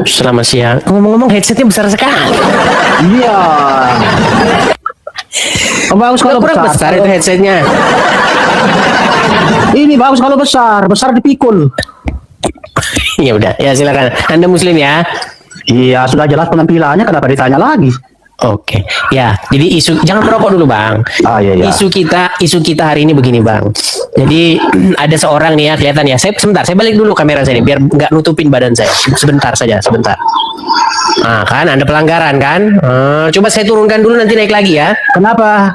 Selamat siang. Ngomong-ngomong headsetnya besar sekali. Iya. Bagus kalau Besar itu headsetnya. Ini bagus kalau besar dipikul. Ya udah, ya silakan. Anda Muslim ya? Iya, sudah jelas penampilannya, kenapa ditanya lagi? Oke, ya. Jadi jangan merokok dulu, Bang. Iya. Isu kita hari ini begini, Bang. Jadi ada seorang nih ya, kelihatan ya. Saya balik dulu kamera saya nih, biar nggak nutupin badan saya. Sebentar saja. Nah, kan ada pelanggaran kan? Coba saya turunkan dulu, nanti naik lagi ya. Kenapa?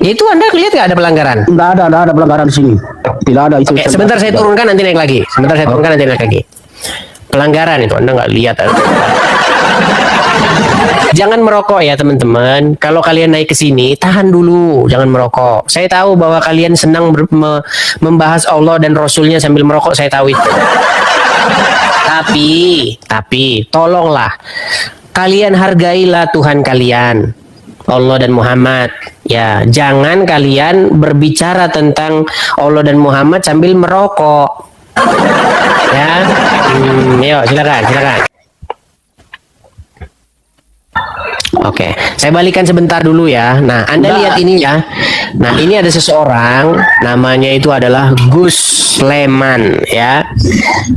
Ya itu Anda lihat nggak ada pelanggaran? Nggak ada pelanggaran di sini. Tidak ada itu. Oke, sebentar saya turunkan, nanti naik lagi. Pelanggaran itu Anda nggak lihat. Jangan merokok ya teman-teman. Kalau kalian naik ke sini, tahan dulu, jangan merokok. Saya tahu bahwa kalian senang membahas Allah dan Rasulnya sambil merokok, saya tahu itu. Tapi tolonglah, kalian hargailah Tuhan kalian, Allah dan Muhammad. Ya, jangan kalian berbicara tentang Allah dan Muhammad sambil merokok. Ya, yuk silakan. Oke, saya balikan sebentar dulu ya. Nah, Anda lihat ini ya. Nah, ini ada seseorang, namanya itu adalah Gus Leman ya.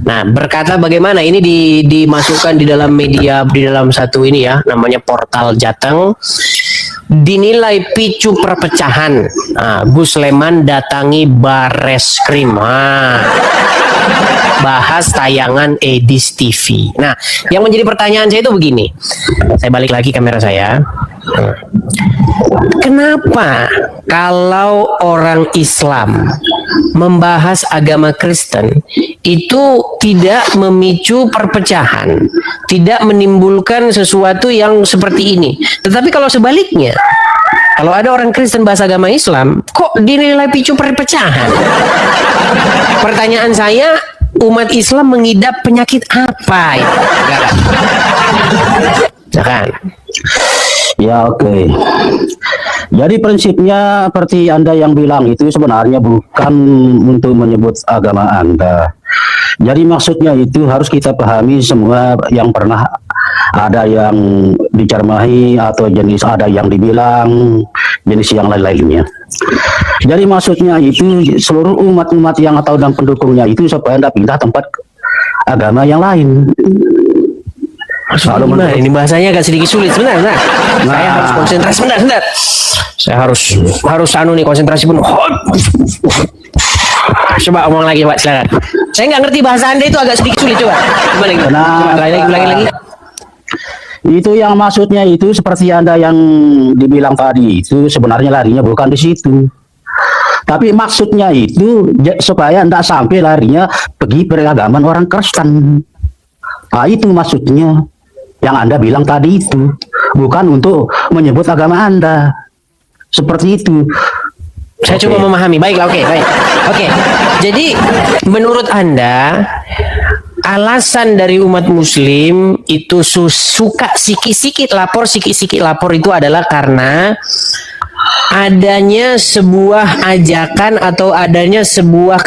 Nah, berkata bagaimana ini dimasukkan di dalam media, di dalam satu ini ya, namanya Portal Jateng. Dinilai picu perpecahan. Nah, Gus Leman datangi Bareskrim. Bahas tayangan Edis TV. Nah, yang menjadi pertanyaan saya itu begini. Saya balik lagi kamera saya. Kenapa kalau orang Islam membahas agama Kristen itu tidak memicu perpecahan, tidak menimbulkan sesuatu yang seperti ini? Tetapi kalau sebaliknya, kalau ada orang Kristen bahas agama Islam, kok dinilai picu perpecahan? Pertanyaan saya, umat Islam mengidap penyakit apa ya? Jangan. Ya oke. Jadi prinsipnya seperti Anda yang bilang itu sebenarnya bukan untuk menyebut agama Anda. Jadi maksudnya itu harus kita pahami semua yang pernah ada yang dicermai atau jenis ada yang dibilang jenis yang lain-lainnya. Jadi maksudnya itu seluruh umat-umat yang atau dan pendukungnya itu supaya tidak pindah tempat agama yang lain. Kalau ini bahasanya agak sedikit sulit sebentar. Nah, saya harus konsentrasi sebentar. Saya harus konsentrasi pun. Coba omong lagi Pak, silakan. Saya nggak ngerti bahasa Anda itu agak sedikit sulit, coba. Gimana gitu? Lagi. Itu yang maksudnya itu seperti Anda yang dibilang tadi itu sebenarnya larinya bukan di situ. Tapi maksudnya itu supaya tidak sampai larinya pergi beragaman orang Kristen. Nah, itu maksudnya yang Anda bilang tadi itu bukan untuk menyebut agama Anda. Seperti itu. Saya coba memahami. Baiklah, oke. Jadi menurut Anda alasan dari umat Muslim itu suka sikit-sikit lapor itu adalah karena adanya sebuah ajakan atau adanya sebuah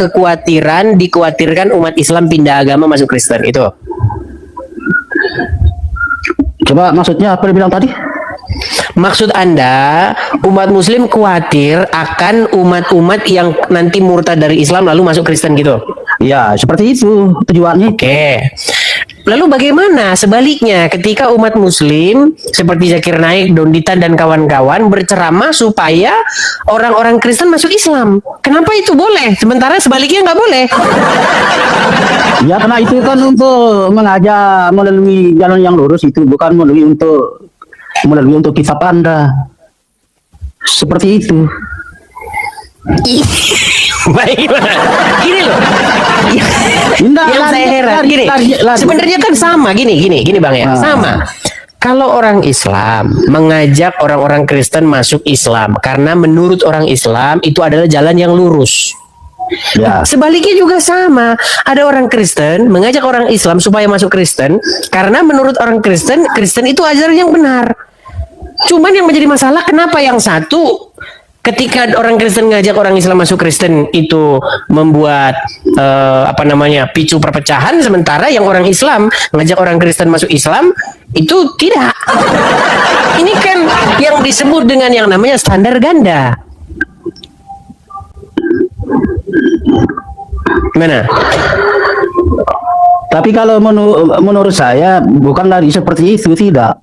dikhawatirkan umat Islam pindah agama masuk Kristen itu. Coba maksudnya apa dibilang tadi? Maksud Anda, umat Muslim khawatir akan umat-umat yang nanti murtad dari Islam lalu masuk Kristen gitu? Ya, seperti itu tujuannya. Oke. Lalu bagaimana sebaliknya ketika umat Muslim seperti Zakir Naik, Donditan dan kawan-kawan berceramah supaya orang-orang Kristen masuk Islam? Kenapa itu boleh? Sementara sebaliknya nggak boleh. Ya, karena itu kan untuk mengajak melalui jalan yang lurus itu, bukan melalui untuk kitab Anda. Seperti itu. Baik, gini loh. Yang saya heran gini, sebenarnya kan sama gini Bang ya, sama. Kalau orang Islam mengajak orang-orang Kristen masuk Islam karena menurut orang Islam itu adalah jalan yang lurus. Ya. Sebaliknya juga sama. Ada orang Kristen mengajak orang Islam supaya masuk Kristen karena menurut orang Kristen itu ajaran yang benar. Cuman yang menjadi masalah kenapa yang satu Ketika orang Kristen ngajak orang Islam masuk Kristen itu membuat picu perpecahan, sementara yang orang Islam ngajak orang Kristen masuk Islam itu tidak. Ini kan yang disebut dengan yang namanya standar ganda. Gimana? Tapi kalau menurut saya bukan lari seperti itu, tidak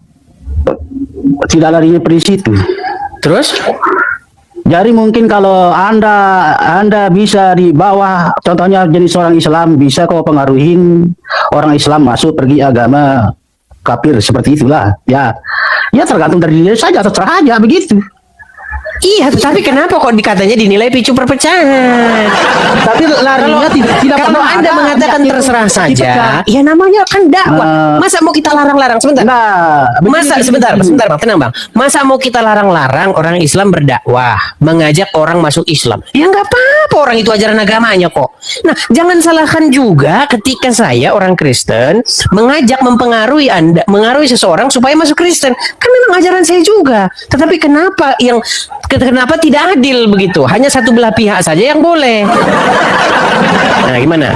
larinya dari situ. Terus? Jadi mungkin kalau anda bisa di bawah, contohnya jadi seorang Islam, bisa kau pengaruhin orang Islam masuk pergi agama kafir seperti itulah. Ya tergantung dari diri saja, terserah aja begitu. Iya, tapi kenapa kok dikatanya dinilai picu perpecahan? Tapi larinya tidak Kalau pernah Anda ada mengatakan yang terserah saja, dipecah. ya namanya kan dakwah. Masa mau kita larang-larang? Sebentar. Masa sebentar Bang, tenang Bang. Masa mau kita larang-larang orang Islam berdakwah, mengajak orang masuk Islam? Ya nggak apa-apa, orang itu ajaran agamanya kok. Nah, jangan salahkan juga ketika saya orang Kristen mengajak mempengaruhi Anda, mengaruhi seseorang supaya masuk Kristen. Kan memang ajaran saya juga. Tetapi kenapa tidak adil begitu? Hanya satu belah pihak saja yang boleh. Nah, gimana?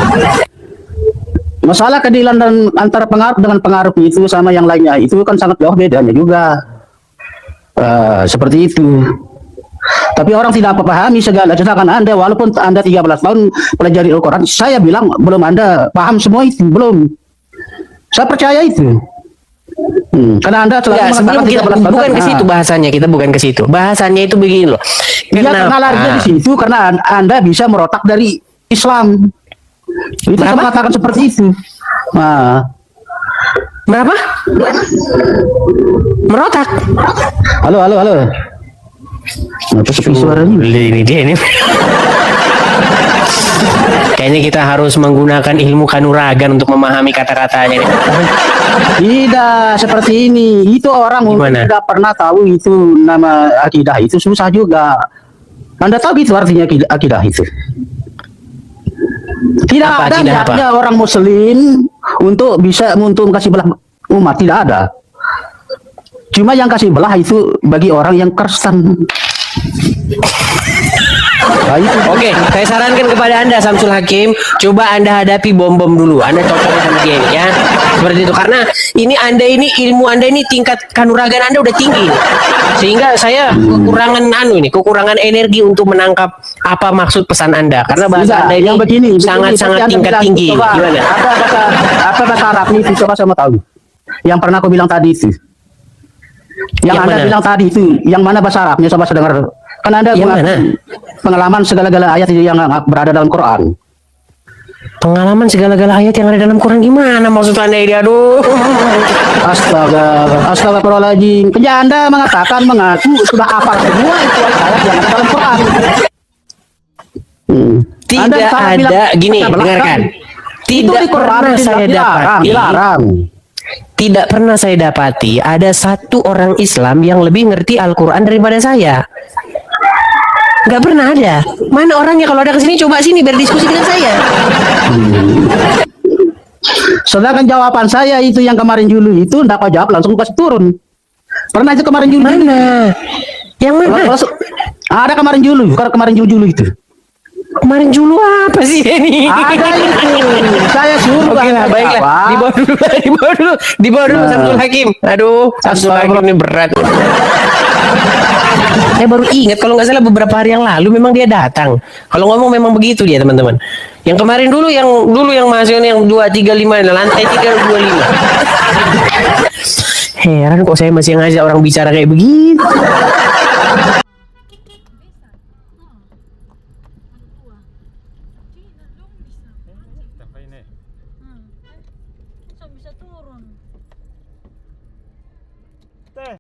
Masalah keadilan dan antara pengaruh dengan pengaruh itu sama yang lainnya itu kan sangat jauh bedanya juga. Seperti itu. Tapi orang tidak pahami segala. Sedangkan Anda walaupun Anda 13 tahun pelajari Al-Quran, saya bilang belum Anda paham semua itu, belum. Saya percaya itu. Karena Anda selalu sebelum kita bukan ke situ bahasanya, kita bukan ke situ. Bahasanya itu begini loh. Karena larinya di situ karena Anda bisa merotak dari Islam. Itu saya mengatakan seperti itu. Nah. Berapa? Merotak. Halo. Apa sepi suaranya? Ini dia ini. Kayaknya kita harus menggunakan ilmu kanuragan untuk memahami kata-katanya. Tidak seperti ini. Itu orang mungkin tidak pernah tahu itu nama akidah itu susah juga. Anda tahu itu artinya akidah itu? Tidak ada niatnya orang Muslim untuk bisa kasih belah umat, tidak ada. Cuma yang kasih belah itu bagi orang yang Kristen. Oke, saya sarankan kepada Anda Samsul Hakim, coba Anda hadapi bom-bom dulu. Anda cocoknya sama dia ini, ya. Seperti itu. Karena ilmu Anda ini tingkat kanuragan Anda udah tinggi. Sehingga saya kekurangan energi untuk menangkap apa maksud pesan Anda. Karena bahasa Anda ini sangat-sangat tingkat tinggi. Coba, gimana? Apa bahasa Arab ini? Coba saya mau tahu. Yang pernah aku bilang tadi itu. Yang Anda bilang tadi itu, yang mana bahasa Arabnya? Coba saya dengar. Kan Anda pengalaman segala-gala ayat yang berada dalam Quran. Pengalaman segala-gala ayat yang ada dalam Quran gimana maksud Anda ini? Aduh. Astagfirullahaladzim. Kerja Anda mengaku sudah hafal semua itu ayat yang ada dalam Quran. Tidak ada, gini, dengarkan. Tidak pernah saya dapati. Tidak pernah saya dapati ada satu orang Islam yang lebih ngerti Al-Quran daripada saya. Nggak pernah ada. Mana orangnya? Kalau ada kesini coba sini biar diskusi dengan saya. Sedangkan jawaban saya itu yang kemarin dulu itu ndak kau jawab langsung kasih turun. Pernah itu kemarin dulu. Mana? Yang mana? Ada kemarin dulu itu. Kemarin dulu apa sih ini? Ada itu. Saya suruh. Oke lah, baiklah. Dibawa dulu Samsul Hakim. Aduh, Samsul Hakim ini berat. Saya baru ingat kalau nggak salah beberapa hari yang lalu memang dia datang. Kalau ngomong memang begitu dia, teman-teman. Yang kemarin dulu yang masuk yang 235 lantai 325. Heran kok saya masih ngajak orang bicara kayak begitu. Bisa turun.